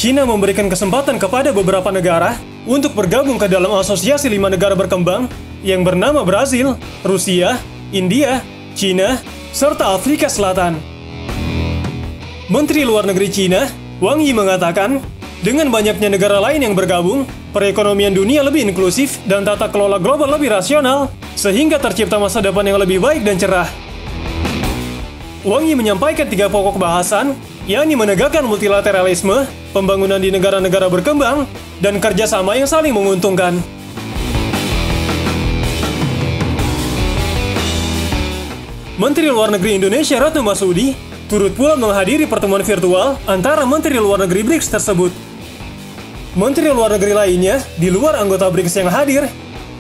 China memberikan kesempatan kepada beberapa negara untuk bergabung ke dalam asosiasi 5 negara berkembang yang bernama Brazil, Rusia, India, China, serta Afrika Selatan. Menteri Luar Negeri China, Wang Yi mengatakan, dengan banyaknya negara lain yang bergabung, perekonomian dunia lebih inklusif dan tata kelola global lebih rasional, sehingga tercipta masa depan yang lebih baik dan cerah. Wang Yi menyampaikan 3 pokok bahasan, yakni menegakkan multilateralisme, pembangunan di negara-negara berkembang, dan kerjasama yang saling menguntungkan. Menteri Luar Negeri Indonesia Retno Marsudi turut pula menghadiri pertemuan virtual antara Menteri Luar Negeri BRICS tersebut. Menteri Luar Negeri lainnya di luar anggota BRICS yang hadir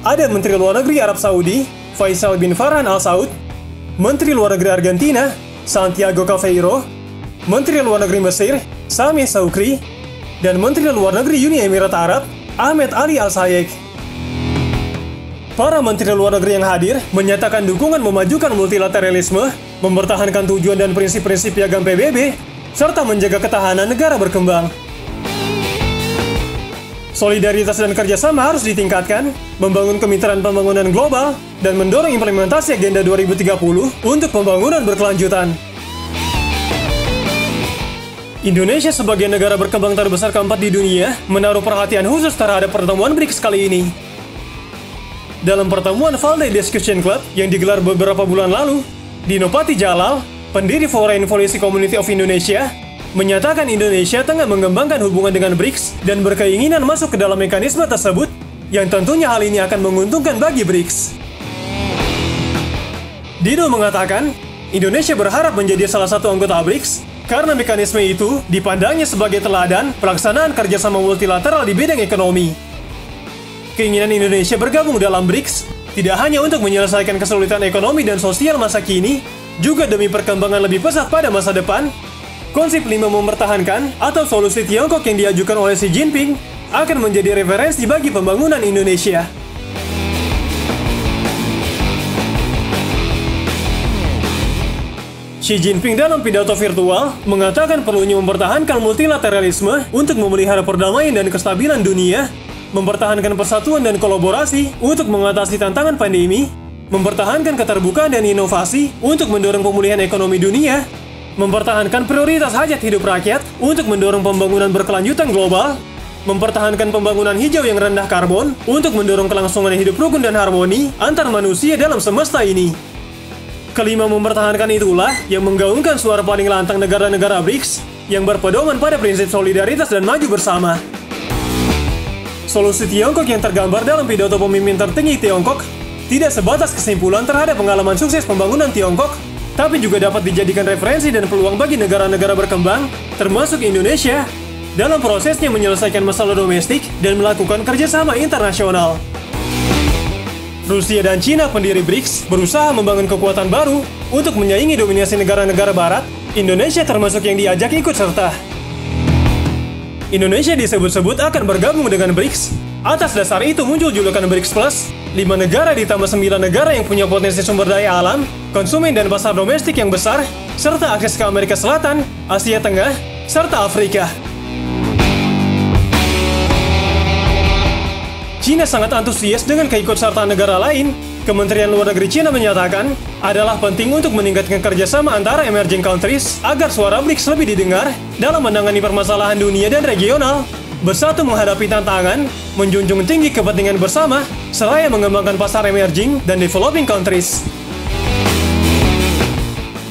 ada Menteri Luar Negeri Arab Saudi, Faisal bin Farhan Al Saud, Menteri Luar Negeri Argentina, Santiago Caveiro, Menteri Luar Negeri Mesir, Sameh Shoukry, dan Menteri Luar Negeri Uni Emirat Arab, Ahmed Ali Al-Sayed. Para Menteri Luar Negeri yang hadir menyatakan dukungan memajukan multilateralisme, mempertahankan tujuan dan prinsip-prinsip piagam PBB, serta menjaga ketahanan negara berkembang. Solidaritas dan kerjasama harus ditingkatkan, membangun kemitraan pembangunan global, dan mendorong implementasi Agenda 2030 untuk pembangunan berkelanjutan. Indonesia sebagai negara berkembang terbesar keempat di dunia menaruh perhatian khusus terhadap pertemuan BRICS kali ini. Dalam pertemuan Valdai Discussion Club yang digelar beberapa bulan lalu, Dino Pati Jalal, pendiri Foreign Policy Community of Indonesia, menyatakan Indonesia tengah mengembangkan hubungan dengan BRICS dan berkeinginan masuk ke dalam mekanisme tersebut, yang tentunya hal ini akan menguntungkan bagi BRICS. Dino mengatakan, Indonesia berharap menjadi salah satu anggota BRICS karena mekanisme itu dipandangnya sebagai teladan pelaksanaan kerjasama multilateral di bidang ekonomi. Keinginan Indonesia bergabung dalam BRICS tidak hanya untuk menyelesaikan kesulitan ekonomi dan sosial masa kini, juga demi perkembangan lebih pesat pada masa depan. Konsep 5 mempertahankan atau solusi Tiongkok yang diajukan oleh Xi Jinping akan menjadi referensi bagi pembangunan Indonesia. Xi Jinping dalam pidato virtual mengatakan perlunya mempertahankan multilateralisme untuk memelihara perdamaian dan kestabilan dunia, mempertahankan persatuan dan kolaborasi untuk mengatasi tantangan pandemi, mempertahankan keterbukaan dan inovasi untuk mendorong pemulihan ekonomi dunia, mempertahankan prioritas hajat hidup rakyat untuk mendorong pembangunan berkelanjutan global, mempertahankan pembangunan hijau yang rendah karbon untuk mendorong kelangsungan hidup rukun dan harmoni antar manusia dalam semesta ini. Kelima mempertahankan itulah yang menggaungkan suara paling lantang negara-negara BRICS yang berpedoman pada prinsip solidaritas dan maju bersama. Solusi Tiongkok yang tergambar dalam pidato pemimpin tertinggi Tiongkok tidak sebatas kesimpulan terhadap pengalaman sukses pembangunan Tiongkok, tapi juga dapat dijadikan referensi dan peluang bagi negara-negara berkembang, termasuk Indonesia, dalam prosesnya menyelesaikan masalah domestik dan melakukan kerjasama internasional. Rusia dan China pendiri BRICS berusaha membangun kekuatan baru untuk menyaingi dominasi negara-negara barat. Indonesia termasuk yang diajak ikut serta. Indonesia disebut-sebut akan bergabung dengan BRICS. Atas dasar itu muncul julukan BRICS Plus, 5 negara ditambah 9 negara yang punya potensi sumber daya alam, konsumen dan pasar domestik yang besar, serta akses ke Amerika Selatan, Asia Tengah, serta Afrika. China sangat antusias dengan keikutsertaan negara lain. Kementerian Luar Negeri China menyatakan adalah penting untuk meningkatkan kerjasama antara emerging countries agar suara BRICS lebih didengar dalam menangani permasalahan dunia dan regional, bersatu menghadapi tantangan, menjunjung tinggi kepentingan bersama, seraya mengembangkan pasar emerging dan developing countries.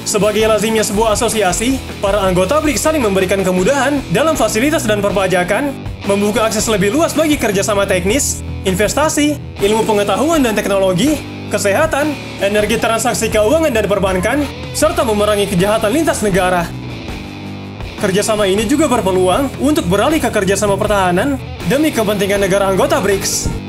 Sebagai lazimnya sebuah asosiasi, para anggota BRICS saling memberikan kemudahan dalam fasilitas dan perpajakan, membuka akses lebih luas bagi kerjasama teknis, investasi, ilmu pengetahuan dan teknologi, kesehatan, energi transaksi keuangan dan perbankan, serta memerangi kejahatan lintas negara. Kerjasama ini juga berpeluang untuk beralih ke kerjasama pertahanan demi kepentingan negara anggota BRICS.